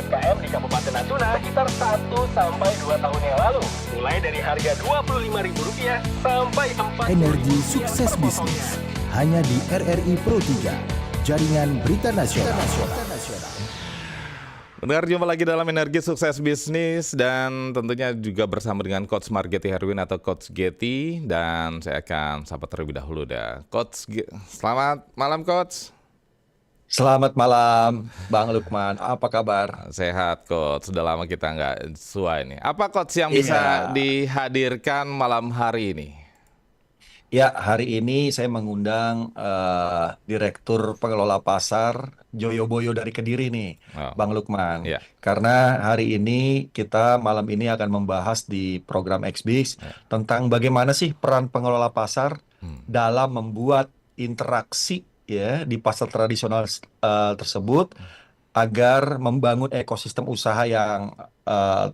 UMKM di Kabupaten Natuna sekitar 1 sampai 2 tahun yang lalu. Mulai dari harga Rp25.000 sampai Rp4.000. Energi Sukses Bisnis hanya di RRI Pro 3, jaringan berita nasional. Mendengar, jumpa lagi dalam Energi Sukses Bisnis dan tentunya juga bersama dengan Coach Margeti Herwin atau Coach Getty, dan saya akan sapa terlebih dahulu selamat malam Coach. Selamat malam Bang Lukman, apa kabar? Sehat Coach, sudah lama kita nggak suai nih. Apa Coach yang bisa dihadirkan malam hari ini? Ya, hari ini saya mengundang Direktur Pengelola Pasar Joyoboyo dari Kediri nih, Bang Lukman. Ya. Karena hari ini kita malam ini akan membahas di program XBIS tentang bagaimana sih peran pengelola pasar dalam membuat interaksi ya di pasar tradisional tersebut agar membangun ekosistem usaha yang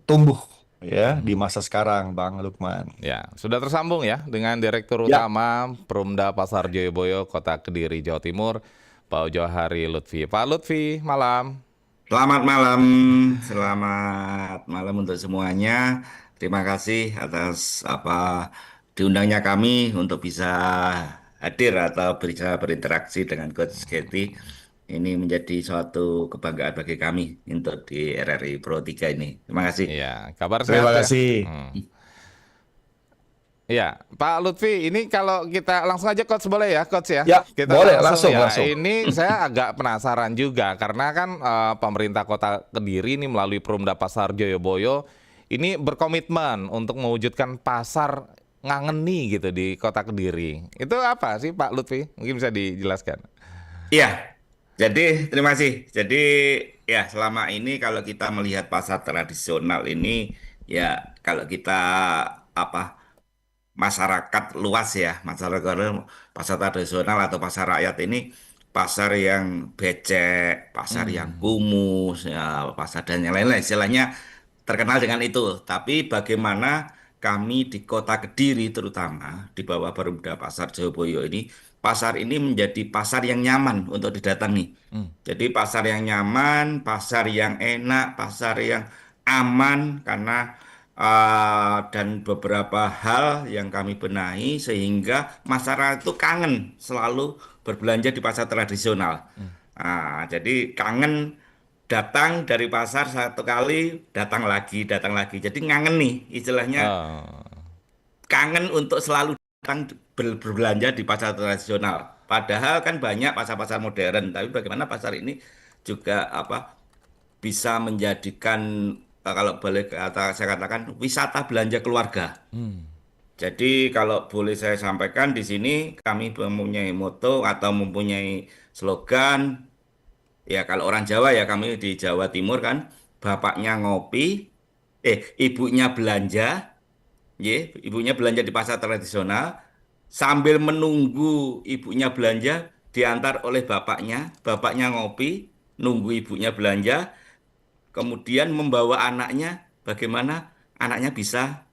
tumbuh ya di masa sekarang, Bang Lukman. Ya, sudah tersambung ya dengan Direktur Utama Perumda Pasar Joyoboyo Kota Kediri, Jawa Timur, Pak Johari Lutfi. Pak Lutfi, malam. Selamat malam untuk semuanya. Terima kasih atas diundangnya kami untuk bisa hadir atau bisa berinteraksi dengan Coach Getty. Ini menjadi suatu kebanggaan bagi kami untuk di RRI Pro 3 ini. Terima kasih. Iya, kabar sehat Terima ya? kasih. Ya, Pak Lutfi, ini kalau kita langsung aja Coach, boleh ya Coach ya? Ya, Kita boleh, langsung. langsung. Ini saya agak penasaran juga karena kan pemerintah Kota Kediri ini melalui Perumda Pasar Joyoboyo ini berkomitmen untuk mewujudkan pasar ngangeni gitu di Kota Kediri. Itu apa sih Pak Lutfi? Mungkin bisa dijelaskan. Iya, jadi terima kasih. Jadi ya selama ini kalau kita melihat pasar tradisional ini, ya kalau kita masyarakat luas ya, pasar tradisional atau pasar rakyat ini pasar yang becek, pasar yang kumuh, ya, pasar dan yang lain-lain, istilahnya terkenal dengan itu. Tapi bagaimana kami di Kota Kediri terutama di bawah Perumda Pasar Joyoboyo ini, pasar ini menjadi pasar yang nyaman untuk didatangi. Jadi pasar yang nyaman, pasar yang enak, pasar yang aman karena dan beberapa hal yang kami benahi sehingga masyarakat itu kangen selalu berbelanja di pasar tradisional. Jadi kangen datang dari pasar satu kali, datang lagi. Jadi ngangen nih istilahnya, kangen untuk selalu datang berbelanja di pasar tradisional. Padahal kan banyak pasar-pasar modern, tapi bagaimana pasar ini juga bisa menjadikan kalau boleh saya katakan wisata belanja keluarga. Jadi kalau boleh saya sampaikan di sini kami mempunyai moto atau mempunyai slogan. Ya kalau orang Jawa ya kami di Jawa Timur kan bapaknya ngopi, ibunya belanja, ibunya belanja di pasar tradisional sambil menunggu ibunya belanja diantar oleh bapaknya ngopi, nunggu ibunya belanja. Kemudian membawa anaknya, bagaimana anaknya bisa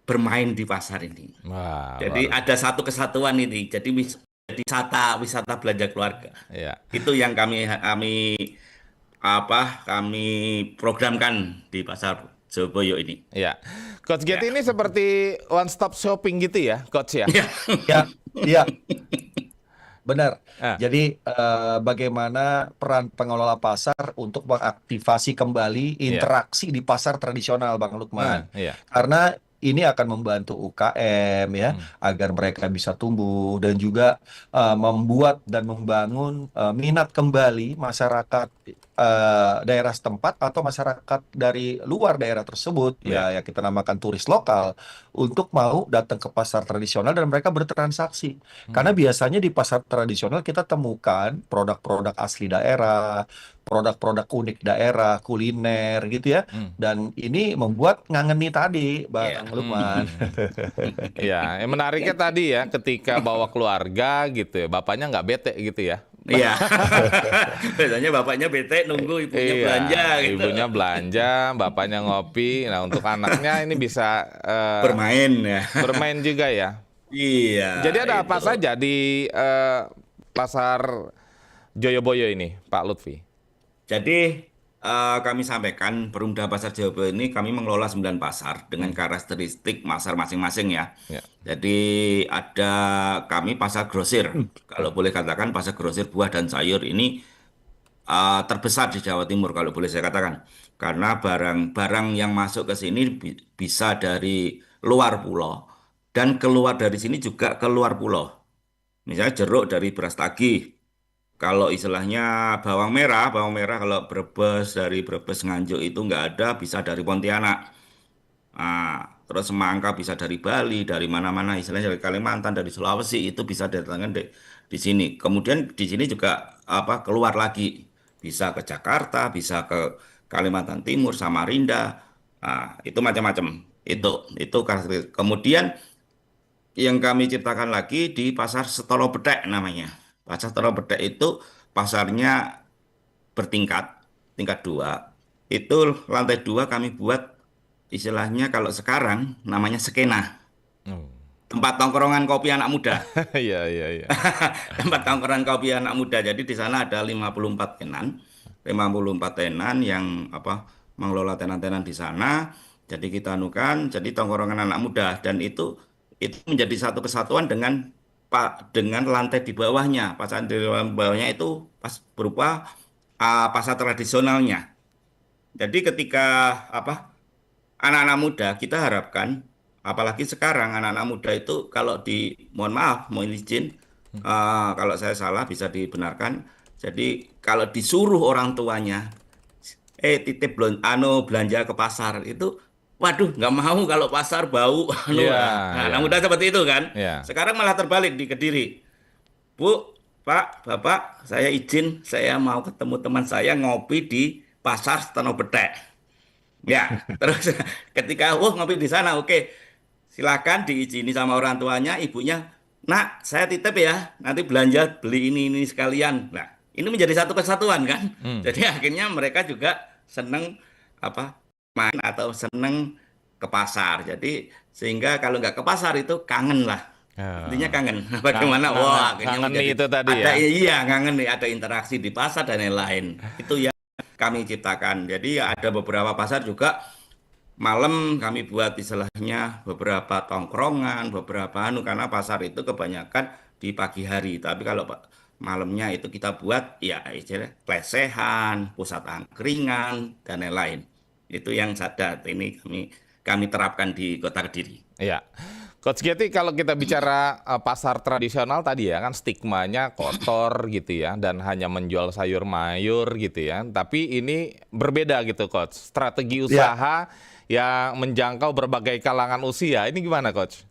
bermain di pasar ini. Jadi ada satu kesatuan ini. Jadi wisata belanja keluarga. Ya. Itu yang kami programkan di Pasar Joyoboyo ini. Ya, Coach Getty ini seperti one stop shopping gitu ya, Coach ya? Ya. Benar. Jadi bagaimana peran pengelola pasar untuk mengaktifasi kembali interaksi di pasar tradisional, Bang Lukman. Karena ini akan membantu UKM ya agar mereka bisa tumbuh dan juga membuat dan membangun minat kembali masyarakat daerah setempat atau masyarakat dari luar daerah tersebut ya kita namakan turis lokal untuk mau datang ke pasar tradisional dan mereka bertransaksi. Karena biasanya di pasar tradisional kita temukan produk-produk asli daerah, produk-produk unik daerah, kuliner gitu ya. Dan ini membuat ngangeni tadi, Bang Lukman. Ya, yang menariknya tadi ya, ketika bawa keluarga gitu ya, bapaknya nggak bete gitu ya. Iya. Biasanya bapaknya bete nunggu ibunya belanja gitu. Ibunya belanja, bapaknya ngopi. Nah, untuk anaknya ini bisa bermain ya. Bermain juga ya. Iya. Jadi ada apa saja di pasar Joyoboyo ini, Pak Lutfi? Jadi kami sampaikan, Perumda Pasar Jawa ini kami mengelola 9 pasar dengan karakteristik pasar masing-masing ya. Ya. Jadi ada kami pasar grosir, kalau boleh katakan pasar grosir buah dan sayur ini terbesar di Jawa Timur kalau boleh saya katakan. Karena barang-barang yang masuk ke sini bisa dari luar pulau dan keluar dari sini juga keluar pulau. Misalnya jeruk dari Beras Tagih. Kalau istilahnya bawang merah kalau Brebes dari Brebes Nganjuk itu nggak ada, bisa dari Pontianak. Terus semangka bisa dari Bali, dari mana-mana, istilahnya dari Kalimantan, dari Sulawesi itu bisa datangkan di sini. Kemudian di sini juga apa keluar lagi, bisa ke Jakarta, bisa ke Kalimantan Timur, Samarinda, itu macam-macam. Itu karakteristik. Kemudian yang kami ciptakan lagi di pasar Setoro Betek namanya. Pasar Setoro Betek itu pasarnya bertingkat, tingkat 2. Itu lantai 2 kami buat istilahnya kalau sekarang namanya skena. Oh. Tempat tongkrongan kopi anak muda. Iya, iya, iya. Tempat tongkrongan kopi anak muda. Jadi di sana ada 54 tenan. 54 tenan yang apa mengelola tenan-tenan di sana. Jadi kita anukan jadi tongkrongan anak muda dan itu menjadi satu kesatuan dengan dengan lantai di bawahnya. Pasar di bawahnya itu berupa pasar tradisionalnya. Jadi ketika apa anak-anak muda kita harapkan, apalagi sekarang anak-anak muda itu kalau mohon maaf, mohon izin, kalau saya salah bisa dibenarkan. Jadi kalau disuruh orang tuanya, titip belanja ke pasar itu, waduh nggak mau kalau pasar bau. Iya, Nah, iya. anak muda seperti itu kan. Iya. Sekarang malah terbalik di Kediri. Bu, Pak, Bapak, saya izin, saya mau ketemu teman saya ngopi di pasar Tanah Betek. Ya, terus ketika ngopi di sana, oke, silakan diizini sama orang tuanya, ibunya, nak, saya titip ya, nanti belanja beli ini sekalian. Nah, ini menjadi satu kesatuan kan. Jadi akhirnya mereka juga seneng apa main atau seneng ke pasar. Jadi sehingga kalau nggak ke pasar itu kangen lah. Intinya Ah. kangen. Bagaimana? Wah, akhirnya Kangen nih menjadi itu tadi ada ya. iya kangen nih ada interaksi di pasar dan lain-lain. Itu ya kami ciptakan. Jadi ada beberapa pasar juga malam kami buat istilahnya beberapa tongkrongan, beberapa karena pasar itu kebanyakan di pagi hari. Tapi kalau malamnya itu kita buat ya istilah lesehan, pusat angkringan dan lain-lain. Itu yang sadat ini kami terapkan di Kota Kediri. Iya. Coach Giati, kalau kita bicara pasar tradisional tadi ya kan stigmanya kotor gitu ya dan hanya menjual sayur mayur gitu ya. Tapi ini berbeda gitu Coach. Strategi usaha yang menjangkau berbagai kalangan usia. Ini gimana Coach?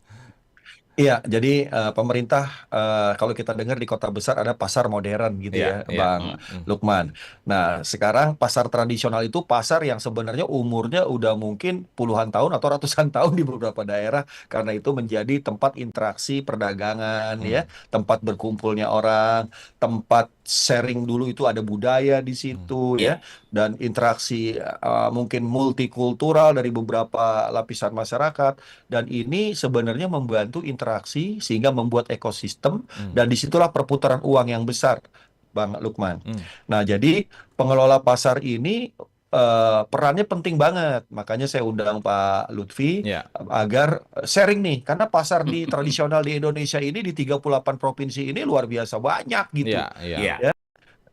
Iya, jadi pemerintah kalau kita dengar di kota besar ada pasar modern gitu ya, Iya, iya. Bang Lukman. Nah, sekarang pasar tradisional itu pasar yang sebenarnya umurnya udah mungkin puluhan tahun atau ratusan tahun di beberapa daerah karena itu menjadi tempat interaksi perdagangan ya, tempat berkumpulnya orang, tempat sharing dulu itu ada budaya di situ ya, dan interaksi mungkin multikultural dari beberapa lapisan masyarakat dan ini sebenarnya membantu interaksi sehingga membuat ekosistem dan disitulah perputaran uang yang besar, Bang Lukman. Nah, jadi pengelola pasar ini perannya penting banget. Makanya saya undang Pak Lutfi Ya. agar sharing nih, karena pasar di tradisional di Indonesia ini di 38 provinsi ini luar biasa banyak gitu. Iya, iya. Iya. Ya,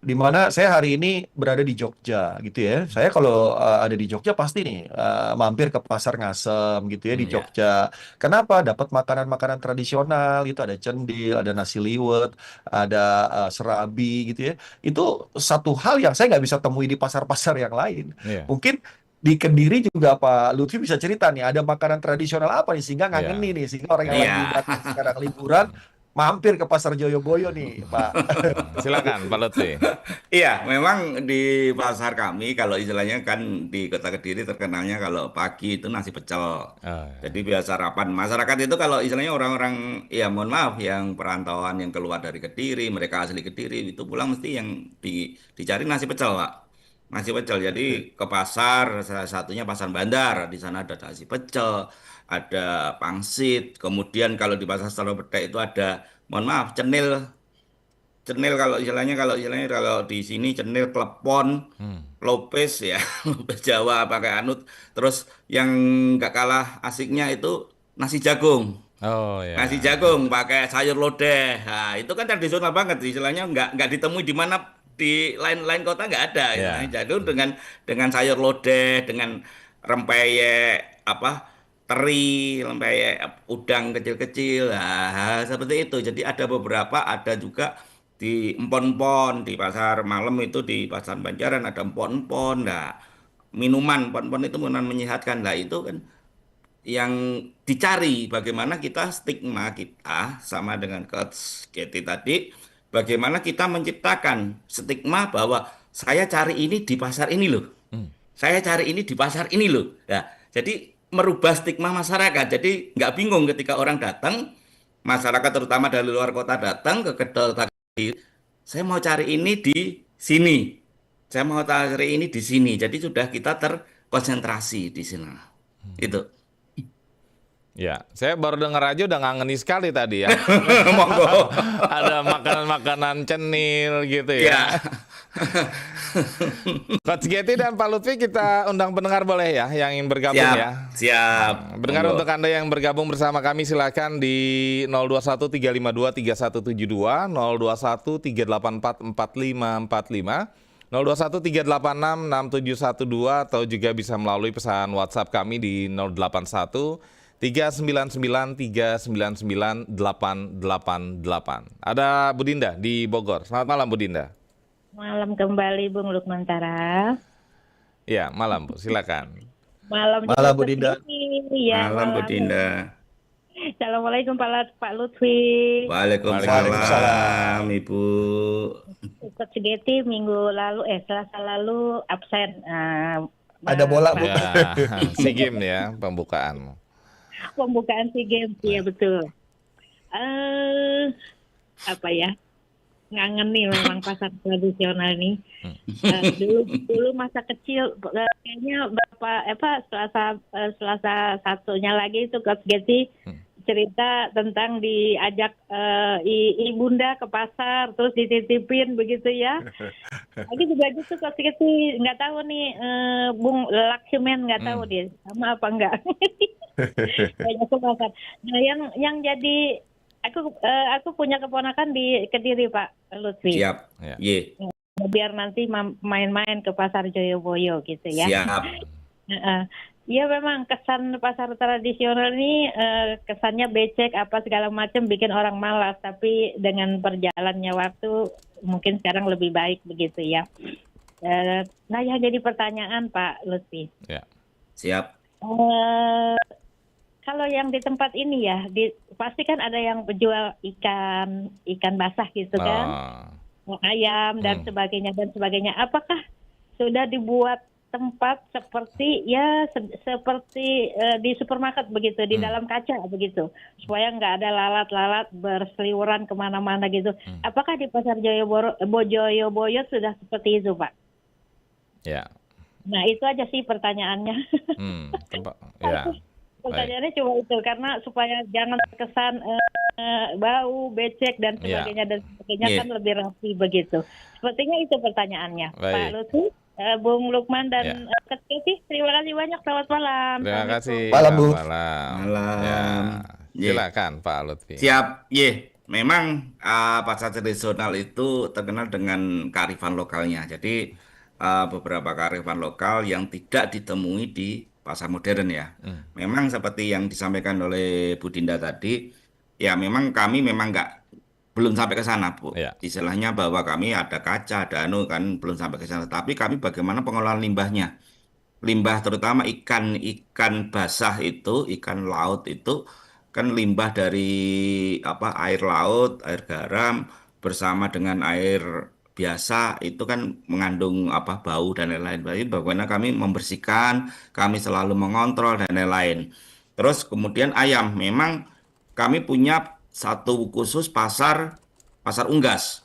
di mana saya hari ini berada di Jogja gitu ya. Saya kalau ada di Jogja pasti nih mampir ke pasar Ngasem gitu ya di Iya. Jogja. Kenapa? Dapat makanan-makanan tradisional itu ada cendil, ada nasi liwet, ada serabi gitu ya. Itu satu hal yang saya nggak bisa temui di pasar-pasar yang lain. Iya. Mungkin di Kediri juga Pak Lutfi bisa cerita nih ada makanan tradisional apa nih sehingga ngangenin nih sehingga orang yang Iya. lagi datang sekarang liburan mampir ke pasar Joyoboyo nih Pak. Silakan Pak Lutfi. Iya, memang di pasar kami kalau istilahnya kan di Kota Kediri terkenalnya kalau pagi itu nasi pecel. Oh, ya. Jadi biasa sarapan masyarakat itu kalau istilahnya orang-orang ya mohon maaf yang perantauan yang keluar dari Kediri, mereka asli Kediri itu pulang mesti yang dicari nasi pecel, Pak. Nasi pecel. Jadi ke pasar salah satunya pasar Bandar, di sana ada nasi pecel, ada pangsit. Kemudian kalau di pasar Setoro Betek itu ada mohon maaf cenil cenil kalau di sini cenil klepon, lopes ya, lopes Jawa pakai anut. Terus yang nggak kalah asiknya itu nasi jagung. Oh Nasi ya. jagung pakai sayur lodeh. Nah, itu kan tradisional banget istilahnya nggak ditemui di mana di lain-lain kota nggak ada istilahnya. Ya. Jagung dengan sayur lodeh, dengan rempeyek apa teri, rempeyek udang kecil-kecil. Nah, seperti itu. Jadi ada beberapa, ada juga di empon-empon di pasar malam itu di pasar Banjaran ada empon-empon. Nah, empon-empon itu minuman menyehatkan. Nah, itu kan yang dicari bagaimana kita stigma kita sama dengan Coach Getty tadi, bagaimana kita menciptakan stigma bahwa saya cari ini di pasar ini loh, saya cari ini di pasar ini loh. Nah, jadi merubah stigma masyarakat. Jadi nggak bingung ketika orang datang, masyarakat terutama dari luar kota datang ke kedai tadi, saya mau cari ini di sini, saya mau cari ini di sini. Jadi sudah kita terkonsentrasi di sini. Itu. Ya, saya baru dengar aja udah ngangeni sekali tadi ya. Monggo. Ada makanan-makanan cenil gitu Ya. ya. Coach Getty dan Pak Lutfi kita undang pendengar boleh ya yang ingin bergabung Siap, ya. siap. Pendengar Monggo. untuk Anda yang bergabung bersama kami silakan di 021 352 3172, 021 384 4545, 021 386 6712 atau juga bisa melalui pesan WhatsApp kami di 081 399 399 888. Ada Bu Dinda di Bogor. Selamat malam Bu Dinda. Malam kembali Bung Lukmantara. Ya, malam Bu, silakan. Malam Malam, Bu Dinda. Ya, Malam Bu Dinda. Assalamualaikum Pak Lutfi. Waalaikumsalam Ibu. Coach Getty minggu lalu Selasa lalu absen. Ada bola, Bu. Ya, SEA Games ya pembukaan. Pembukaan SEA Games ya betul. Apa ya? Ngangen nih memang pasar tradisional nih. Dulu masa kecil kayaknya Selasa satunya lagi itu Coach Getty cerita tentang diajak ibunda ke pasar terus dititipin begitu ya. Lagi juga gitu Coach Getty nggak tahu nih Bung Laksmen nggak tahu dia sama apa enggak. Kayaknya ke pasar. Nah yang jadi aku punya keponakan di Kediri Pak Lutfi. Siap. Ya. Ye. Biar nanti main-main ke pasar Joyoboyo gitu ya. Siap. Ya memang kesan pasar tradisional ini kesannya becek apa segala macam bikin orang malas, tapi dengan berjalannya waktu mungkin sekarang lebih baik begitu ya. Nah yang jadi pertanyaan Pak Lutfi. Ya. Siap. Kalau yang di tempat ini ya, pasti kan ada yang jual ikan basah gitu kan, ayam dan sebagainya dan sebagainya. Apakah sudah dibuat tempat seperti di supermarket begitu, di dalam kaca begitu, supaya nggak ada lalat-lalat berseliweran kemana-mana gitu? Apakah di pasar Joyoboyo sudah seperti itu, Pak? Ya. Nah itu aja sih pertanyaannya. Ya. Pertanyaannya cuma itu karena supaya jangan terkesan bau, becek dan sebagainya dan sebagainya kan lebih rapi begitu. Sepertinya itu pertanyaannya. Baik. Pak Lutfi, Bung Lukman dan Coach Getty, terima kasih banyak. Selamat malam. Terima kasih. Malam, Bu. Malam. Malam. Ya. Silakan Pak Lutfi. Siap. Ye. Memang pasar tradisional itu terkenal dengan kearifan lokalnya. Jadi beberapa kearifan lokal yang tidak ditemui di pasar modern ya. Memang seperti yang disampaikan oleh Bu Dinda tadi, ya memang kami belum sampai ke sana, Bu. Ya. Istilahnya bahwa kami ada kaca, ada kan belum sampai ke sana. Tapi kami bagaimana pengelolaan limbahnya. Limbah terutama ikan basah itu, ikan laut itu kan limbah dari air laut, air garam bersama dengan air biasa itu kan mengandung bau dan lain-lain. Jadi bagaimana kami membersihkan, kami selalu mengontrol dan lain-lain. Terus kemudian ayam, memang kami punya satu khusus pasar unggas.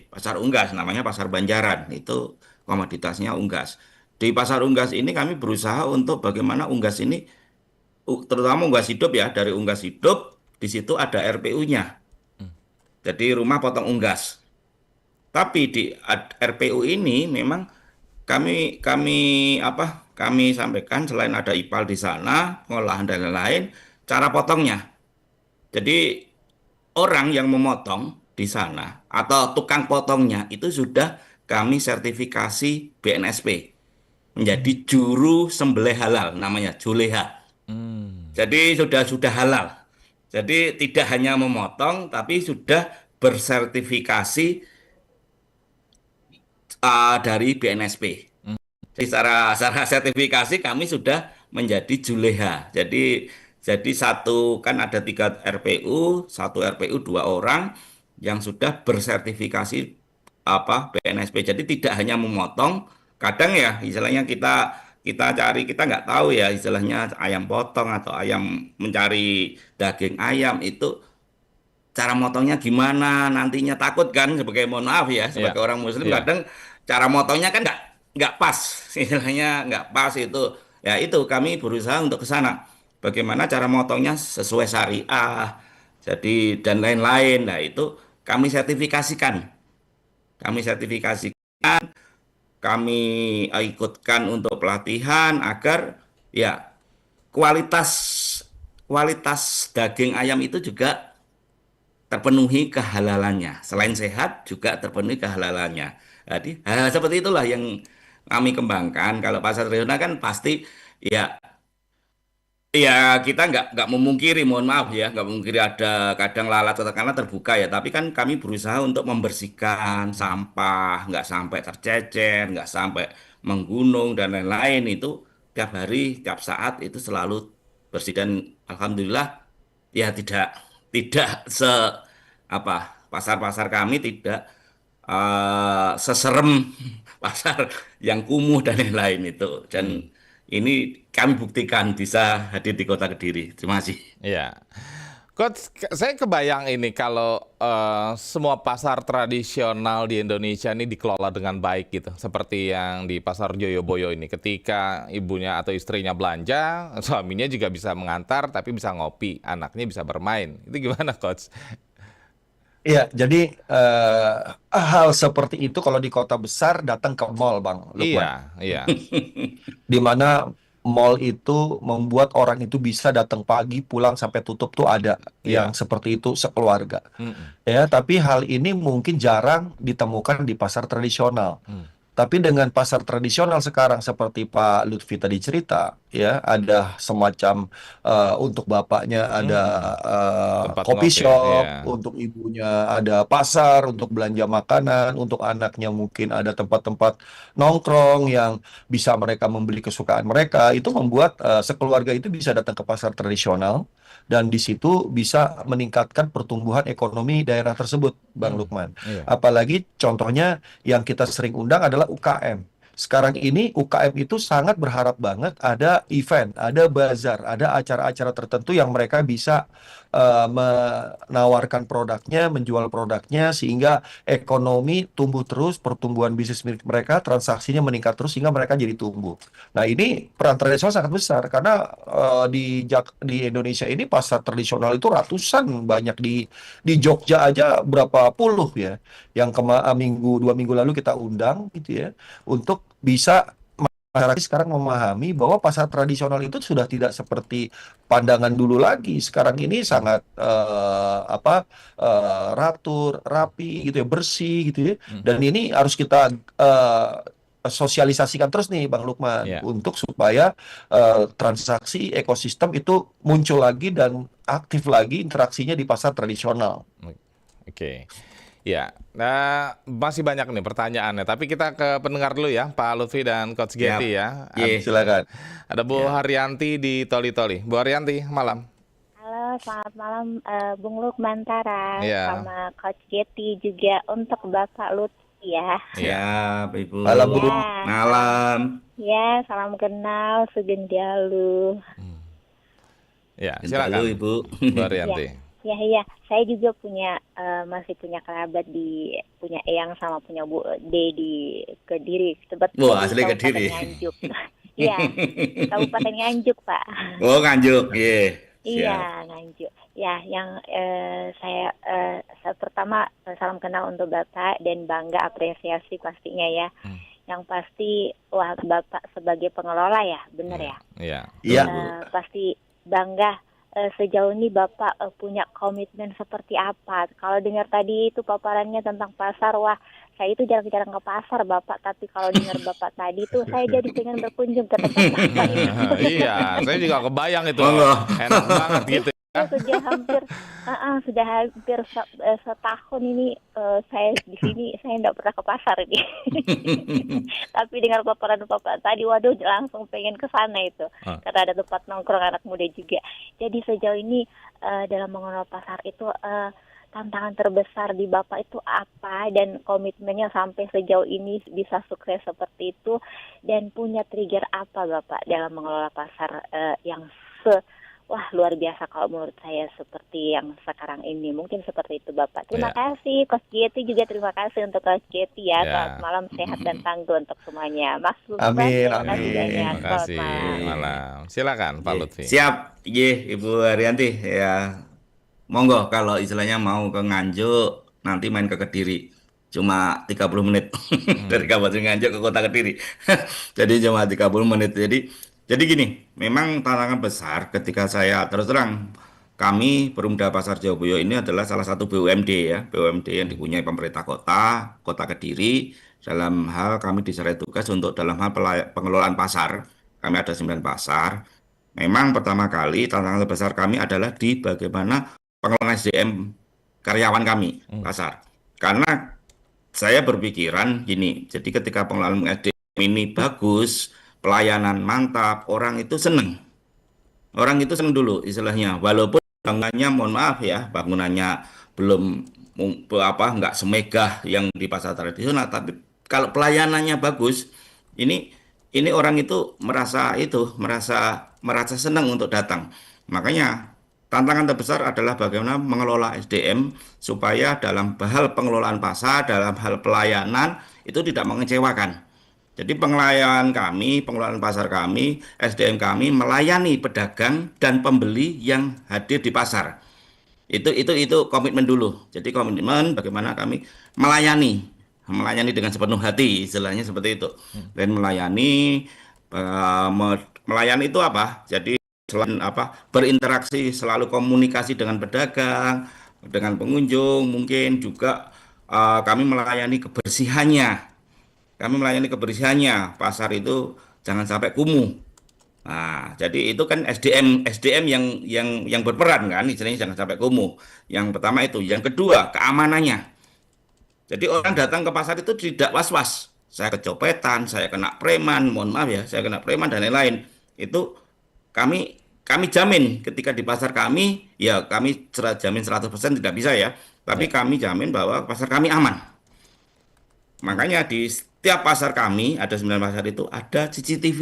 Pasar unggas namanya pasar Banjaran. Itu komoditasnya unggas. Di pasar unggas ini kami berusaha untuk bagaimana unggas ini terutama unggas hidup ya, dari unggas hidup di situ ada RPU-nya. Jadi rumah potong unggas. Tapi di RPU ini memang kami sampaikan selain ada IPAL di sana, pengolahan dan lain-lain, cara potongnya. Jadi orang yang memotong di sana atau tukang potongnya itu sudah kami sertifikasi BNSP menjadi juru sembelih halal, namanya juleha. Jadi sudah halal. Jadi tidak hanya memotong tapi sudah bersertifikasi dari BNSP. Jadi secara sertifikasi kami sudah menjadi juleha. Jadi satu kan ada 3 RPU, satu RPU 2 orang yang sudah bersertifikasi BNSP. Jadi tidak hanya memotong, kadang ya istilahnya kita cari, kita nggak tahu ya istilahnya ayam potong atau ayam mencari daging ayam itu cara motongnya gimana nantinya, takut kan, sebagai mohon maaf ya sebagai orang muslim kadang cara motongnya kan nggak pas istilahnya, nggak pas itu ya. Itu kami berusaha untuk ke sana bagaimana cara motongnya sesuai syariah jadi dan lain-lain. Nah itu kami sertifikasikan, kami ikutkan untuk pelatihan agar ya kualitas kualitas daging ayam itu juga terpenuhi kehalalannya. Selain sehat juga terpenuhi kehalalannya. Jadi hal seperti itulah yang kami kembangkan. Kalau pasar tradisional kan pasti ya ya kita nggak memungkiri, mohon maaf ya, nggak memungkiri ada kadang lalat atau karena terbuka ya. Tapi kan kami berusaha untuk membersihkan sampah, nggak sampai tercecer, nggak sampai menggunung dan lain-lain. Itu tiap hari, tiap saat itu selalu bersih dan alhamdulillah ya tidak pasar-pasar kami tidak seserem pasar yang kumuh dan lain-lain itu. Dan ini kami buktikan bisa hadir di Kota Kediri. Terima kasih. Iya. Coach, saya kebayang ini kalau semua pasar tradisional di Indonesia ini dikelola dengan baik gitu. Seperti yang di Pasar Joyoboyo ini. Ketika ibunya atau istrinya belanja, suaminya juga bisa mengantar tapi bisa ngopi, anaknya bisa bermain. Itu gimana, Coach? Iya, jadi hal seperti itu kalau di kota besar datang ke mall, Bang Lukman. Iya. Di mana mall itu membuat orang itu bisa datang pagi, pulang sampai tutup tuh ada yang seperti itu sekeluarga. Ya, tapi hal ini mungkin jarang ditemukan di pasar tradisional. Tapi dengan pasar tradisional sekarang seperti Pak Lutfi tadi cerita, ya ada semacam untuk bapaknya ada Tempat coffee ngopi, shop, iya. untuk ibunya ada pasar untuk belanja makanan, untuk anaknya mungkin ada tempat-tempat nongkrong yang bisa mereka membeli kesukaan mereka. Itu membuat sekeluarga itu bisa datang ke pasar tradisional dan di situ bisa meningkatkan pertumbuhan ekonomi daerah tersebut, Bang Lukman. Iya. Apalagi contohnya yang kita sering undang adalah UKM. Sekarang ini UKM itu sangat berharap banget ada event, ada bazar, ada acara-acara tertentu yang mereka bisa menawarkan produknya, menjual produknya sehingga ekonomi tumbuh terus, pertumbuhan bisnis milik mereka, transaksinya meningkat terus sehingga mereka jadi tumbuh. Nah, ini peran tradisional sangat besar karena di Indonesia ini pasar tradisional itu ratusan, banyak di Jogja aja berapa puluh ya. Yang dua minggu lalu kita undang gitu ya untuk bisa masyarakat sekarang memahami bahwa pasar tradisional itu sudah tidak seperti pandangan dulu lagi. Sekarang ini sangat ratur, rapi gitu ya, bersih gitu ya. Dan ini harus kita sosialisasikan terus nih Bang Lukman untuk supaya transaksi ekosistem itu muncul lagi dan aktif lagi interaksinya di pasar tradisional. Oke. Ya, nah masih banyak nih pertanyaannya, tapi kita ke pendengar dulu ya, Pak Lutfi dan Coach Getty ya. Silakan. Ada Bu Haryanti di Toli-Toli. Bu Haryanti, malam. Halo, selamat malam Bung Lukman Tara sama Coach Getty juga untuk Bapak Lutfi ya. Ya, Ibu. Malam, Bu. Malam. Ya, salam kenal, Sugeng Dialu. Ya, silakan Ibu. Bu Haryanti. Ya, saya juga masih punya kerabat punya Eyang sama punya Bu D di Kediri. Wah, asli Kediri. Nganjuk. Iya, Kabupaten Nganjuk, Pak. Oh, Nganjuk, iya. Iya, Nganjuk. Ya, yang saya pertama salam kenal untuk Bapak dan bangga apresiasi pastinya ya. Yang pasti, wah Bapak sebagai pengelola ya, benar ya? Iya. Iya. Pasti bangga sejauh ini Bapak punya komitmen seperti apa. Kalau dengar tadi itu paparannya tentang pasar, wah saya itu jarang-jarang ke pasar Bapak, tapi kalau dengar Bapak tadi tuh saya jadi pengen berkunjung ke tempat pasar itu. Iya, saya juga kebayang itu. Monggo. Enak banget gitu. Sudah hampir setahun ini saya di sini, saya tidak pernah ke pasar ini. Tapi dengar paparan Bapak tadi, waduh langsung pengen ke sana itu. Karena ada tempat nongkrong anak muda juga. Jadi sejauh ini dalam mengelola pasar itu tantangan terbesar di Bapak itu apa, dan komitmennya sampai sejauh ini bisa sukses seperti itu, dan punya trigger apa Bapak dalam mengelola pasar yang wah luar biasa kalau menurut saya seperti yang sekarang ini. Mungkin seperti itu Bapak. Terima kasih Coach Giety, juga terima kasih untuk Coach Giety ya. Selamat malam, sehat dan tangguh untuk semuanya. Mas Lutfi, terima kasih banyak. Terima kasih. Malam. Silakan Pak Lutfi. Siap, Ibu Haryanti ya. Monggo kalau istilahnya mau ke Nganjuk, nanti main ke Kediri. Cuma 30 menit dari Kabupaten Nganjuk ke Kota Kediri. Jadi cuma 30 menit. Jadi gini, memang tantangan besar ketika saya terus terang, kami Perumda Pasar Jayabaya ini adalah salah satu BUMD ya, BUMD yang dipunyai pemerintah Kota Kediri. Dalam hal kami diserai tugas untuk dalam hal pengelolaan pasar. Kami ada 9 pasar. Memang pertama kali tantangan terbesar kami adalah di bagaimana pengelolaan SDM karyawan kami pasar. Karena saya berpikiran gini, jadi ketika pengelolaan SDM ini bagus, pelayanan mantap, orang itu seneng. Orang itu seneng dulu istilahnya, walaupun bangunannya, mohon maaf ya, bangunannya belum nggak semegah yang di pasar tradisional, tapi kalau pelayanannya bagus, ini orang itu merasa senang untuk datang. Makanya tantangan terbesar adalah bagaimana mengelola SDM supaya dalam hal pengelolaan pasar, dalam hal pelayanan itu tidak mengecewakan. Jadi pengelolaan pasar kami, SDM kami melayani pedagang dan pembeli yang hadir di pasar. Itu komitmen dulu. Jadi komitmen bagaimana kami melayani dengan sepenuh hati, istilahnya seperti itu. Dan melayani itu apa? Jadi selain berinteraksi, selalu komunikasi dengan pedagang, dengan pengunjung, mungkin juga kami melayani kebersihannya. Pasar itu jangan sampai kumuh. Nah, jadi itu kan SDM yang berperan kan, istilahnya jangan sampai kumuh. Yang pertama itu, yang kedua keamanannya. Jadi orang datang ke pasar itu tidak was-was. Saya kecopetan, saya kena preman, mohon maaf ya, saya kena preman dan lain-lain. Itu kami jamin ketika di pasar kami, ya kami jamin 100% tidak bisa ya, tapi kami jamin bahwa pasar kami aman. Makanya di setiap pasar kami, ada 9 pasar itu, ada CCTV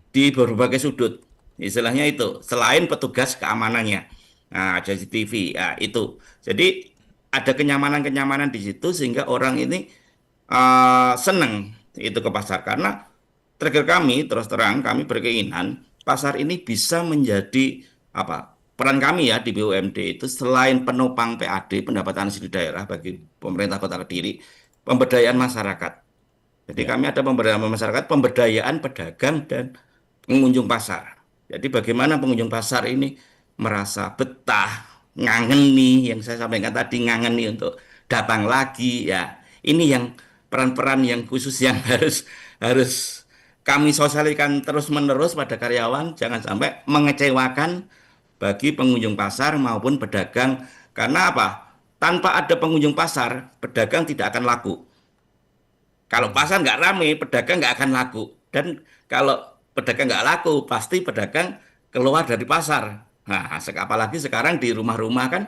di berbagai sudut. Istilahnya itu, selain petugas keamanannya. Nah, ada CCTV, ya itu. Jadi ada kenyamanan-kenyamanan di situ sehingga orang ini senang itu ke pasar. Karena trigger kami, terus terang, kami berkeinginan pasar ini bisa menjadi peran kami ya di BUMD itu selain penopang PAD, pendapatan asli daerah bagi pemerintah Kota Kediri, pemberdayaan masyarakat. Jadi kami ada pemberdayaan masyarakat, pemberdayaan pedagang dan pengunjung pasar. Jadi bagaimana pengunjung pasar ini merasa betah, ngangeni, yang saya sampaikan tadi, ngangeni untuk datang lagi ya. Ini yang peran-peran yang khusus yang harus kami sosialisasikan terus-menerus pada karyawan, jangan sampai mengecewakan bagi pengunjung pasar maupun pedagang. Karena apa? Tanpa ada pengunjung pasar, pedagang tidak akan laku. Kalau pasar nggak ramai, pedagang nggak akan laku. Dan kalau pedagang nggak laku, pasti pedagang keluar dari pasar. Nah, apalagi sekarang di rumah-rumah kan,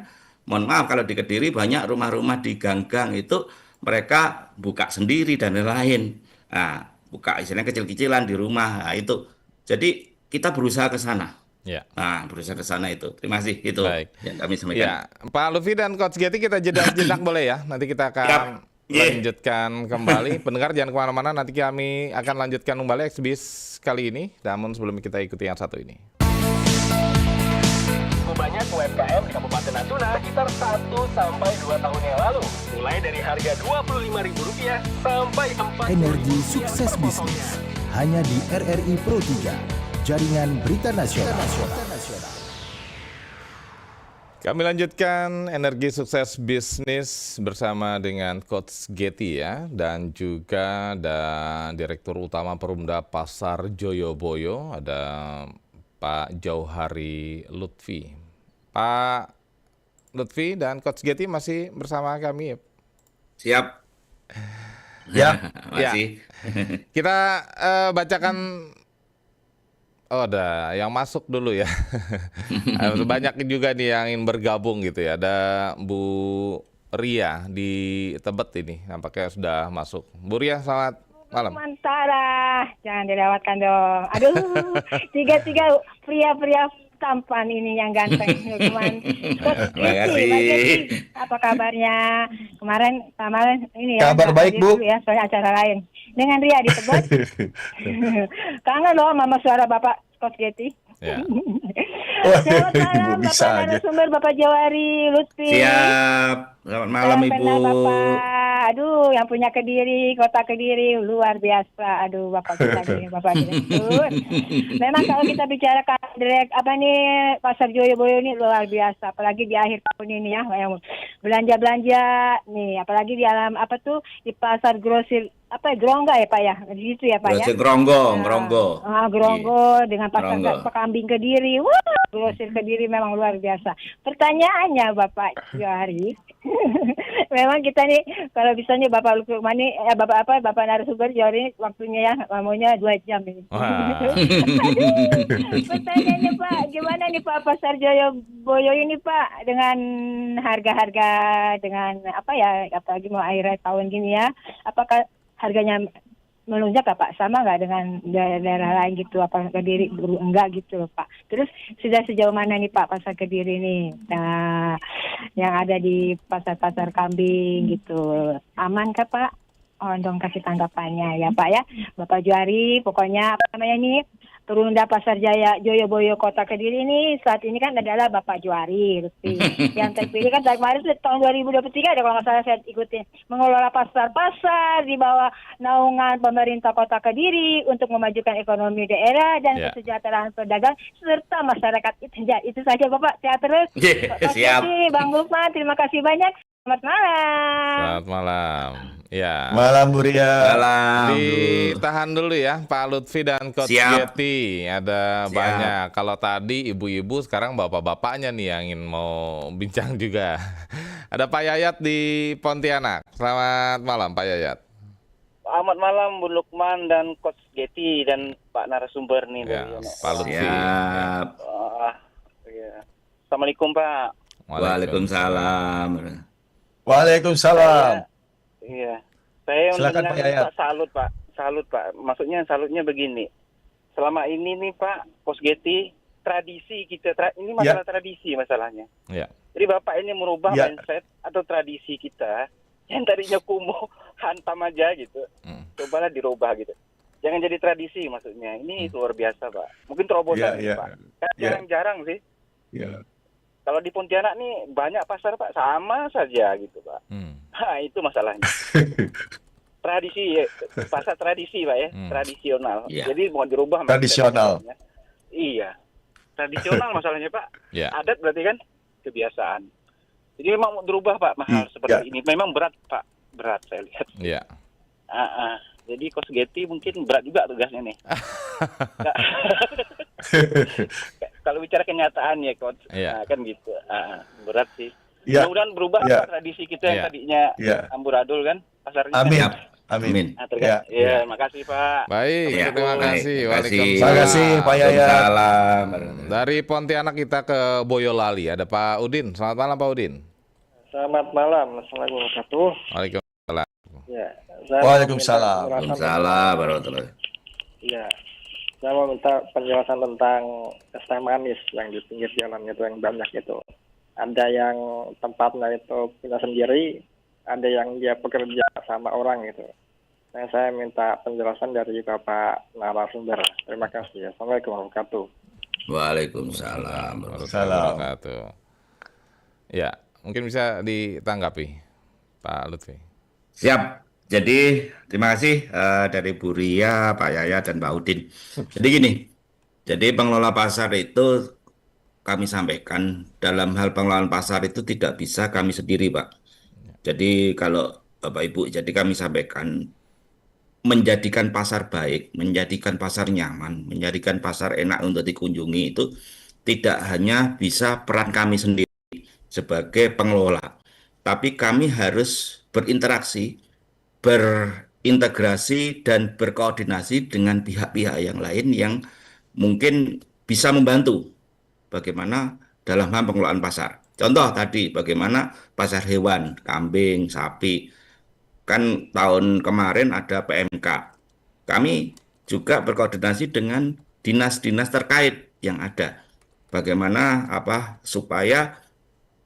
mohon maaf kalau di Kediri banyak rumah-rumah di gang-gang itu mereka buka sendiri dan lain-lain. Nah, buka istilahnya kecil-kecilan di rumah. Nah, itu. Jadi kita berusaha ke sana. Ya. Nah, berusaha ke sana itu. Terima kasih. Itu Baik. yang kami sampaikan. Ya, Pak Lutfi dan Coach Giety kita jeda boleh ya. Nanti kita akan lanjutkan kembali. Pendengar jangan kemana-mana. Nanti kami akan lanjutkan kembali Exhibit kali ini. Namun sebelum kita ikuti yang satu ini. terbanyak UMKM di Kabupaten Natuna sekitar 1-2 tahun yang lalu. Mulai dari harga Rp25.000 sampai Rp40.000. Energi Sukses Bisnis hanya di RRI Pro 3, jaringan berita nasional. Kami lanjutkan Energi Sukses Bisnis bersama dengan Coach Getty ya, dan juga ada Direktur Utama Perumda Pasar Joyoboyo, ada Pak Jauhari Lutfi. Pak Lutfi dan Coach Getty masih bersama kami. Siap. Ya. Masih. Kita bacakan. Oh, ada yang masuk dulu ya. Banyak juga nih yang ingin bergabung gitu ya. Ada Bu Ria di Tebet ini, nampaknya sudah masuk. Bu Ria, selamat malam. Mantara, jangan dilewatkan dong. Aduh, tiga pria-pria tampan ini yang ganteng. Lukman. Coach Getty, Mbak Getty, apa kabarnya? Kemarin ini ya. Kabar baik, Bu. Ya, soalnya acara lain. Dengan Ria di Tebet. Kangen loh mama suara Bapak Coach Getty. Ya. Selamat malam Bisa Bapak aja. narasumber, Bapak Jawari Lutfi. Siap. Selamat malam, Salam Ibu. kenal Bapak. Aduh, yang punya Kediri, kota Kediri luar biasa. Aduh, Bapak kita nih, Bapak Direktur. Memang kalau kita bicara Pasar Joyoboyo ini luar biasa, apalagi di akhir tahun ini ya, yang belanja-belanja nih, apalagi di alam di pasar grosir Grongga ya Pak ya, di situ ya Pak ya. Grosir Gronggo, Gronggo. Gronggo dengan pasar Gronggo. kambing Kediri. Wah, grosir Kediri memang luar biasa. Pertanyaannya Bapak Johari, memang kita nih kalau bisanya Bapak Lukman nih, Bapak narasumber Johari waktunya ya, maunya 2 jam ini. Pertanyaannya Pak, gimana nih Pak Pasar Joyoboyo ini Pak dengan harga-harga dengan apalagi mau akhir tahun gini ya, apakah harganya melonjak Pak, sama nggak dengan daerah lain gitu, apa Kediri enggak gitu loh Pak. Terus sudah sejauh mana nih Pak Pasar Kediri ini, yang ada di pasar-pasar kambing gitu, aman kah Pak? Oh, dong kasih tanggapannya ya Pak ya. Bapak Juari, pokoknya Perumda Pasar Joyoboyo Kota Kediri ini saat ini kan adalah Bapak Juari Lutfi. Yang terpilih kan dari kemarin tahun 2023 ada kalau nggak salah saya ikutin, mengelola pasar-pasar di bawah naungan pemerintah Kota Kediri untuk memajukan ekonomi daerah dan kesejahteraan pedagang serta masyarakat. Itu saja Bapak, sehat terus. Siap. Bang Lukman, terima kasih banyak. Selamat malam. Selamat malam. Ya. Malam Bu Ria. Malam. Ditahan dulu ya Pak Lutfi dan Coach Siap. Getty. Ada banyak. Kalau tadi ibu-ibu, sekarang bapak-bapaknya nih yang ingin mau bincang juga. Ada Pak Yayat di Pontianak. Selamat malam Pak Yayat. Selamat malam Bu Lukman dan Coach Getty dan Pak narasumber nih. Ya, Pak Lutfi. Siap. Ya. Assalamualaikum Pak. Waalaikumsalam. Waalaikumsalam. Iya. Saya Silakan, Pak Yayat. Pak, salut Pak. Maksudnya salutnya begini. Selama ini nih Pak Coach Getty, tradisi kita ini masalah tradisi masalahnya. Ya. Jadi Bapak ini merubah mindset atau tradisi kita yang tadinya kumuh, hantam aja gitu. Cobalah dirubah gitu. Jangan jadi tradisi maksudnya. Ini luar biasa Pak. Mungkin terobosan Pak. Jarang-jarang sih. Iya. Kalau di Pontianak nih banyak pasar Pak, sama saja gitu Pak. Nah, itu masalahnya. Tradisi, pasar tradisi Pak ya, tradisional. Yeah. Jadi mau dirubah. Tradisional. Iya, tradisional masalahnya Pak. Yeah. Adat berarti kan kebiasaan. Jadi memang mau dirubah Pak, mahal seperti ini. Memang berat Pak, berat saya lihat. Iya. Jadi Coach Getty mungkin berat juga tugasnya nih. Kalau bicara kenyataan ya Coach, kan gitu. Berat sih. Mudah-mudahan berubah tradisi kita yang tadinya amburadul kan pasarnya. Amin. Kan? Amin. Terima kasih Pak. Baik, terima kasih. Terima kasih Pak Yayat. Waalaikumsalam. Dari Pontianak kita ke Boyolali, ada Pak Udin. Selamat malam Pak Udin. Selamat malam. Assalamualaikum warahmatullahi wabarakatuh. Waalaikumsalam. Ya, Waalaikumsalam. Waalaikumsalam warahmatullahi. Iya. Saya mau minta penjelasan tentang es teh manis yang di pinggir jalan itu yang banyak itu. Ada yang tempatnya itu punya sendiri, ada yang dia bekerja sama orang gitu. Nah, saya minta penjelasan dari Bapak narasumber. Terima kasih. Assalamualaikum warahmatullahi wabarakatuh. Waalaikumsalam. Warahmatullahi wabarakatuh. Ya, mungkin bisa ditanggapi, Pak Lutfi. Siap. Jadi terima kasih dari Bu Ria, Pak Yaya, dan Pak Udin. Jadi gini, jadi pengelola pasar itu kami sampaikan dalam hal pengelolaan pasar itu tidak bisa kami sendiri, Pak. Jadi kalau Bapak Ibu, jadi kami sampaikan menjadikan pasar baik, menjadikan pasar nyaman, menjadikan pasar enak untuk dikunjungi itu tidak hanya bisa peran kami sendiri sebagai pengelola, tapi kami harus berinteraksi, berintegrasi, dan berkoordinasi dengan pihak-pihak yang lain yang mungkin bisa membantu bagaimana dalam hal pengelolaan pasar. Contoh tadi, bagaimana pasar hewan, kambing, sapi. Kan tahun kemarin ada PMK. Kami juga berkoordinasi dengan dinas-dinas terkait yang ada. Bagaimana supaya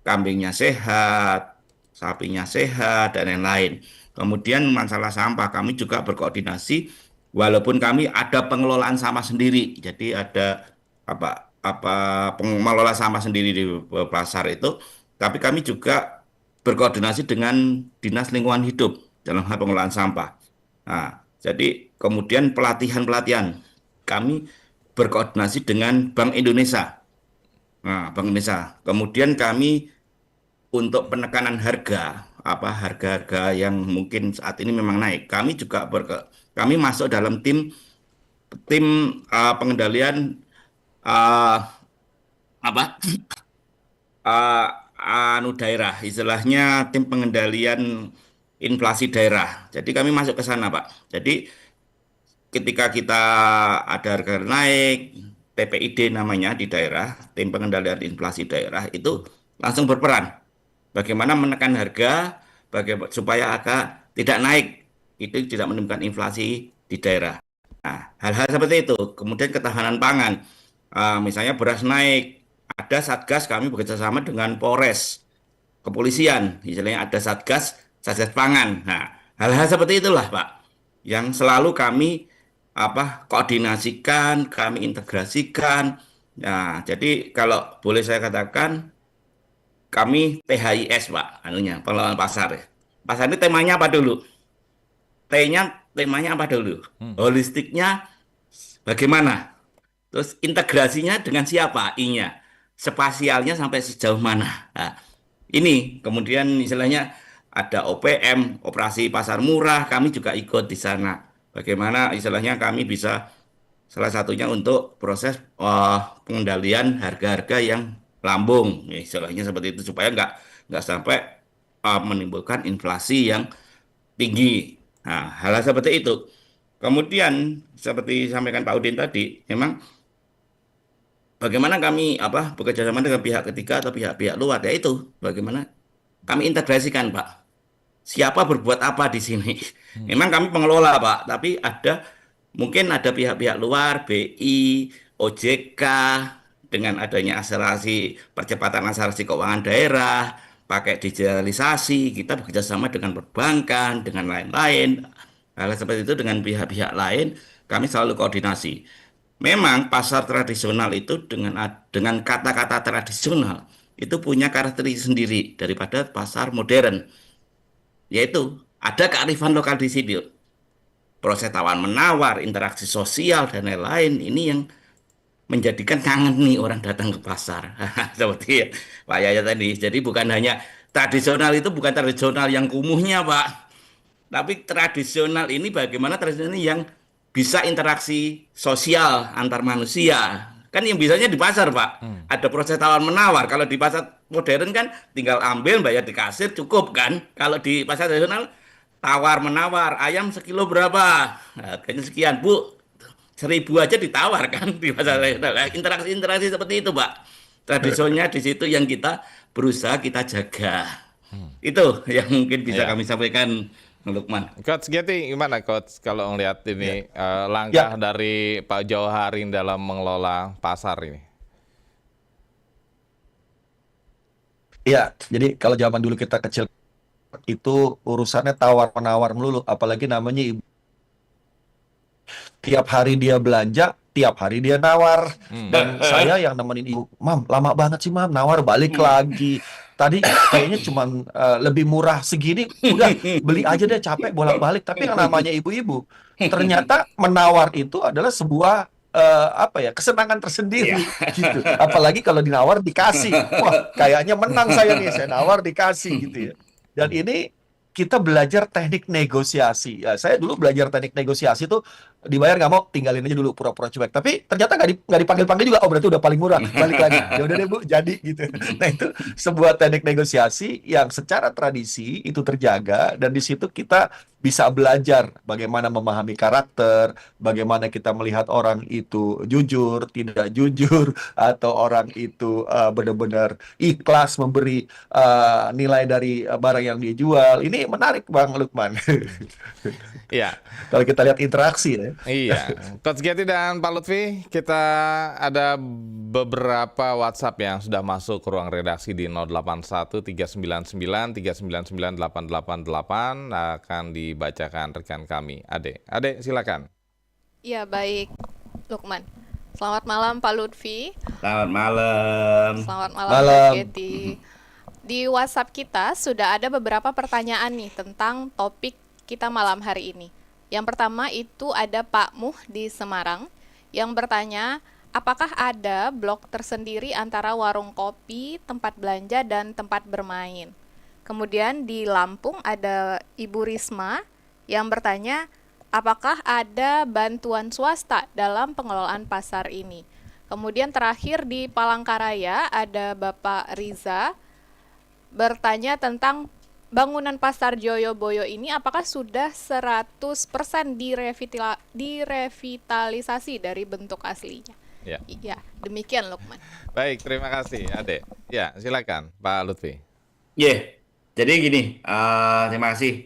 kambingnya sehat, sapinya sehat, dan lain-lain. Kemudian masalah sampah kami juga berkoordinasi, walaupun kami ada pengelolaan sampah sendiri. Jadi ada pengelola sampah sendiri di pasar itu, tapi kami juga berkoordinasi dengan dinas lingkungan hidup dalam hal pengelolaan sampah. Nah, jadi kemudian pelatihan-pelatihan kami berkoordinasi dengan Bank Indonesia. Nah, Bank Indonesia. Kemudian kami untuk penekanan harga, harga-harga yang mungkin saat ini memang naik. Kami juga kami masuk dalam tim pengendalian daerah, istilahnya tim pengendalian inflasi daerah. Jadi kami masuk ke sana, Pak. Jadi ketika kita ada harga naik, TPID namanya di daerah, tim pengendalian inflasi daerah itu langsung berperan. Bagaimana menekan harga, supaya agak tidak naik, itu tidak menimbulkan inflasi di daerah. Nah, hal-hal seperti itu. Kemudian ketahanan pangan, misalnya beras naik, ada satgas, kami bekerja sama dengan Polres, kepolisian, misalnya ada satgas pangan. Nah, hal-hal seperti itulah, Pak, yang selalu kami koordinasikan, kami integrasikan. Nah, jadi kalau boleh saya katakan, kami THIS, Pak, pengelolaan pasar. Pasar ini temanya apa dulu? Temanya apa dulu? Holistiknya bagaimana? Terus integrasinya dengan siapa? I-nya. Spasialnya sampai sejauh mana? Nah, ini kemudian istilahnya ada OPM, operasi pasar murah, kami juga ikut di sana. Bagaimana istilahnya kami bisa salah satunya untuk proses pengendalian harga-harga yang lambung, istilahnya seperti itu, supaya nggak sampai menimbulkan inflasi yang tinggi. Nah, hal-hal seperti itu. Kemudian seperti sampaikan Pak Udin tadi, memang bagaimana kami bekerja sama dengan pihak ketiga atau pihak-pihak luar, yaitu bagaimana kami integrasikan, Pak. Siapa berbuat apa di sini? Memang kami pengelola, Pak, tapi mungkin ada pihak-pihak luar, BI, OJK, dengan adanya percepatan akselerasi keuangan daerah, pakai digitalisasi, kita bekerja sama dengan perbankan, dengan lain-lain. Hal seperti itu dengan pihak-pihak lain, kami selalu koordinasi. Memang pasar tradisional itu dengan kata-kata tradisional itu punya karakteristik sendiri daripada pasar modern, yaitu ada kearifan lokal di situ. Proses tawar-menawar, interaksi sosial, dan lain-lain, ini yang menjadikan kangen nih orang datang ke pasar. Seperti Pak Yaya tadi. Jadi bukan hanya tradisional, itu bukan tradisional yang kumuhnya, Pak. Tapi tradisional ini bagaimana tradisional ini yang bisa interaksi sosial antar manusia. Kan yang biasanya di pasar, Pak. Ada proses tawar-menawar. Kalau di pasar modern kan tinggal ambil, bayar di kasir, cukup kan. Kalau di pasar tradisional, tawar-menawar, ayam sekilo berapa? Harganya sekian, Bu. 1.000 aja ditawarkan di pasar tradisional. Interaksi-interaksi seperti itu, Pak. Tradisinya di situ yang kita berusaha kita jaga. Itu yang mungkin bisa kami sampaikan, Lukman. Coach Getty, gimana Coach kalau melihat ini langkah dari Pak Jauharin dalam mengelola pasar ini? Iya, jadi kalau zaman dulu kita kecil itu urusannya tawar-menawar melulu, apalagi namanya ibu. Tiap hari dia belanja tiap hari dia nawar. Dan saya yang nemenin ibu, Mam, lama banget sih Mam, nawar balik lagi. Tadi kayaknya cuman lebih murah segini, udah beli aja deh, capek bolak-balik. Tapi yang namanya ibu-ibu, ternyata menawar itu adalah sebuah kesenangan tersendiri gitu. Apalagi kalau dinawar dikasih, wah kayaknya menang saya nih, saya nawar dikasih gitu ya. Dan ini kita belajar teknik negosiasi. Ya, saya dulu belajar teknik negosiasi tuh dibayar nggak mau, tinggalin aja dulu pura-pura cuek. Tapi ternyata nggak dipanggil-panggil juga. Oh berarti udah paling murah, balik lagi. Ya udah deh Bu, jadi gitu. Nah itu sebuah teknik negosiasi yang secara tradisi itu terjaga dan di situ kita bisa belajar bagaimana memahami karakter, bagaimana kita melihat orang itu jujur, tidak jujur, atau orang itu benar-benar ikhlas memberi nilai dari barang yang dia jual. Ini menarik Bang Lukman. Iya. Kalau kita lihat interaksi ya. Iya, Coach Getty dan Pak Lutfi, kita ada beberapa WhatsApp yang sudah masuk ke ruang redaksi di 081 399 399 888 akan dibacakan rekan kami. Ade silakan. Ya baik, Lukman. Selamat malam Pak Lutfi. Selamat malam. Selamat malam Coach Getty. Di WhatsApp kita sudah ada beberapa pertanyaan nih tentang topik kita malam hari ini. Yang pertama itu ada Pak Muh di Semarang yang bertanya, apakah ada blok tersendiri antara warung kopi, tempat belanja, dan tempat bermain? Kemudian di Lampung ada Ibu Risma yang bertanya, apakah ada bantuan swasta dalam pengelolaan pasar ini? Kemudian terakhir di Palangkaraya ada Bapak Riza bertanya tentang bangunan Pasar Joyoboyo ini apakah sudah 100% direvitalisasi dari bentuk aslinya? Ya. Ya, demikian Lukman. Baik, terima kasih Ade. Ya, silakan Pak Lutfi. Jadi gini, terima kasih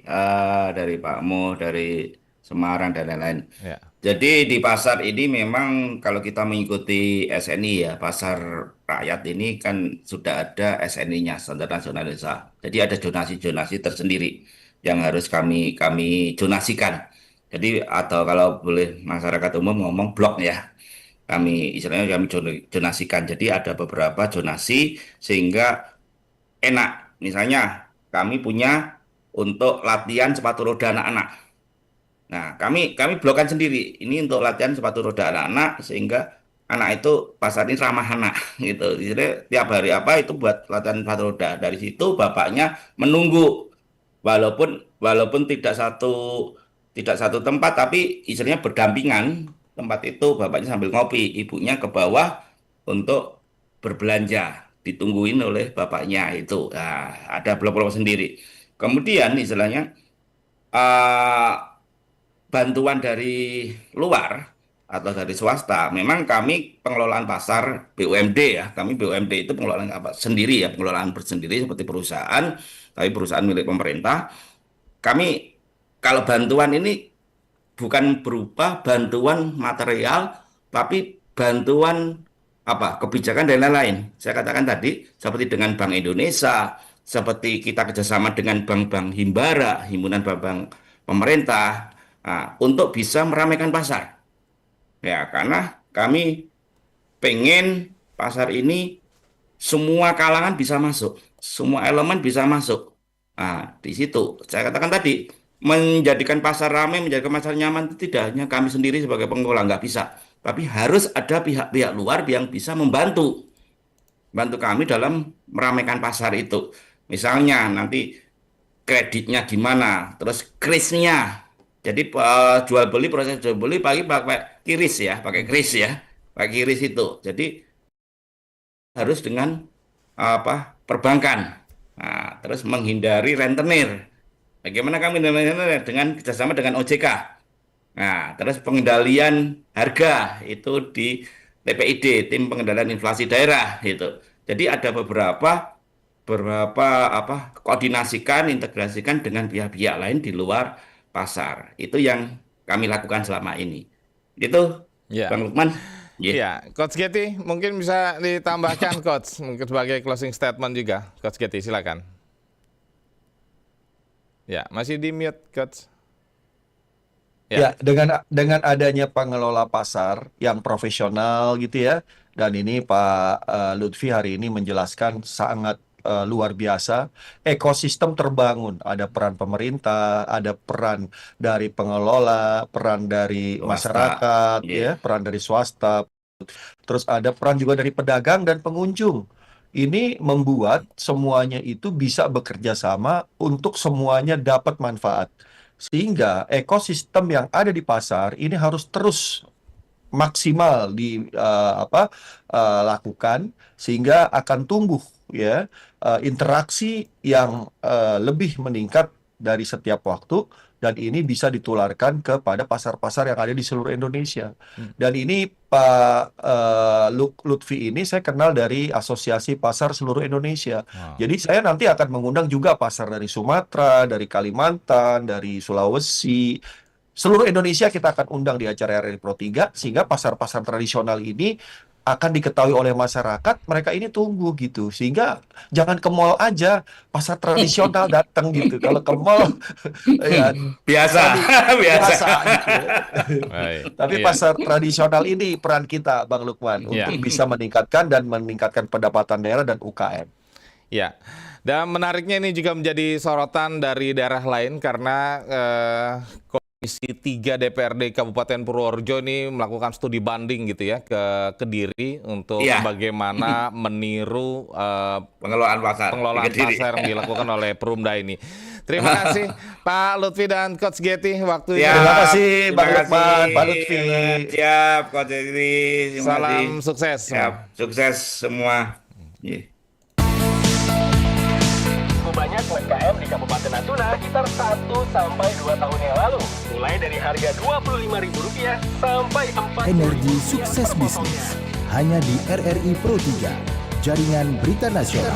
dari Pak Mo, dari Semarang dan lain-lain. Ya. Jadi di pasar ini memang kalau kita mengikuti SNI ya, pasar rakyat ini kan sudah ada SNI-nya, Standar Nasional Indonesia. Jadi ada zonasi-zonasi tersendiri yang harus kami zonasikan. Jadi atau kalau boleh masyarakat umum ngomong blok ya. Kami zonasikan. Jadi ada beberapa zonasi sehingga enak. Misalnya kami punya untuk latihan sepatu roda anak-anak. Nah, kami blokkan sendiri. Ini untuk latihan sepatu roda anak-anak sehingga anak itu pasar ini ramah anak gitu. Jadi tiap hari apa itu buat latihan sepatu roda. Dari situ bapaknya menunggu walaupun tidak satu tempat tapi istilahnya berdampingan. Tempat itu bapaknya sambil ngopi, ibunya ke bawah untuk berbelanja, ditungguin oleh bapaknya itu. Nah, ada blok-blok sendiri. Kemudian istilahnya bantuan dari luar atau dari swasta, memang kami pengelolaan pasar BUMD ya, kami BUMD itu pengelolaan sendiri ya, pengelolaan bersendiri seperti perusahaan, tapi perusahaan milik pemerintah. Kami kalau bantuan ini bukan berupa bantuan material, tapi bantuan kebijakan dan lain-lain. Saya katakan tadi seperti dengan Bank Indonesia, seperti kita kerjasama dengan bank-bank himbara, himpunan bank-bank pemerintah. Nah, untuk bisa meramaikan pasar. Ya, karena kami pengen pasar ini semua kalangan bisa masuk, semua elemen bisa masuk. Nah, di situ saya katakan tadi, menjadikan pasar ramai, menjadikan pasar nyaman itu tidak hanya kami sendiri sebagai pengelola, nggak bisa. Tapi harus ada pihak-pihak luar yang bisa membantu kami dalam meramaikan pasar itu. Misalnya nanti kreditnya gimana, terus krisnya. Jadi proses jual beli pakai kiris ya, pakai kiris itu. Jadi harus dengan perbankan. Nah, terus menghindari rentenir. Bagaimana kami dengan kerjasama dengan OJK. Nah, terus pengendalian harga itu di TPID, Tim Pengendalian Inflasi Daerah itu. Jadi ada beberapa koordinasikan, integrasikan dengan pihak-pihak lain di luar pasar. Itu yang kami lakukan selama ini. Itu Bang Lukman. Iya, Coach Getty mungkin bisa ditambahkan Coach, mungkin sebagai closing statement juga. Coach Getty silakan. Ya, masih di mute Coach. Ya, dengan adanya pengelola pasar yang profesional gitu ya, dan ini Pak Lutfi hari ini menjelaskan sangat luar biasa, ekosistem terbangun, ada peran pemerintah, ada peran dari pengelola, peran dari Swasta. masyarakat, Iya. ya, peran dari swasta, terus ada peran juga dari pedagang dan pengunjung. Ini membuat semuanya itu bisa bekerja sama untuk semuanya dapat manfaat. Sehingga ekosistem yang ada di pasar ini harus terus maksimal lakukan sehingga akan tumbuh ya interaksi yang lebih meningkat dari setiap waktu, dan ini bisa ditularkan kepada pasar-pasar yang ada di seluruh Indonesia. Dan ini Pak Lutfi ini saya kenal dari Asosiasi Pasar Seluruh Indonesia. Jadi saya nanti akan mengundang juga pasar dari Sumatera, dari Kalimantan, dari Sulawesi. Seluruh Indonesia kita akan undang di acara RRI Pro 3 sehingga pasar-pasar tradisional ini akan diketahui oleh masyarakat, mereka ini tumbuh gitu. Sehingga jangan ke mall aja, pasar tradisional datang gitu. Kalau ke mall ya Biasa. biasa gitu. Baik. Tapi Iya. pasar tradisional ini peran kita Bang Lukman Iya. untuk bisa meningkatkan pendapatan daerah dan UKM. Ya, dan menariknya ini juga menjadi sorotan dari daerah lain karena Komisi 3 DPRD Kabupaten Purworejo ini melakukan studi banding gitu ya ke Kediri untuk Iya. bagaimana meniru Pengelolaan pasar. pengelolaan di Kediri. pasar yang dilakukan oleh Perumda ini. Terima kasih Pak Lutfi dan Coach Getty waktunya. Siap. Terima kasih Bang Terima Lukman, kasih. Pak Lutfi. Siap, Coach Edi. Terima Salam kasih. sukses. Siap. Sukses semua. Iya. Banyak UMKM di Kabupaten Natuna sekitar 1-2 tahun yang lalu. Mulai dari harga Rp25.000 sampai Rp40.000 Energi sukses bisnis hanya di RRI Pro 3, jaringan berita nasional.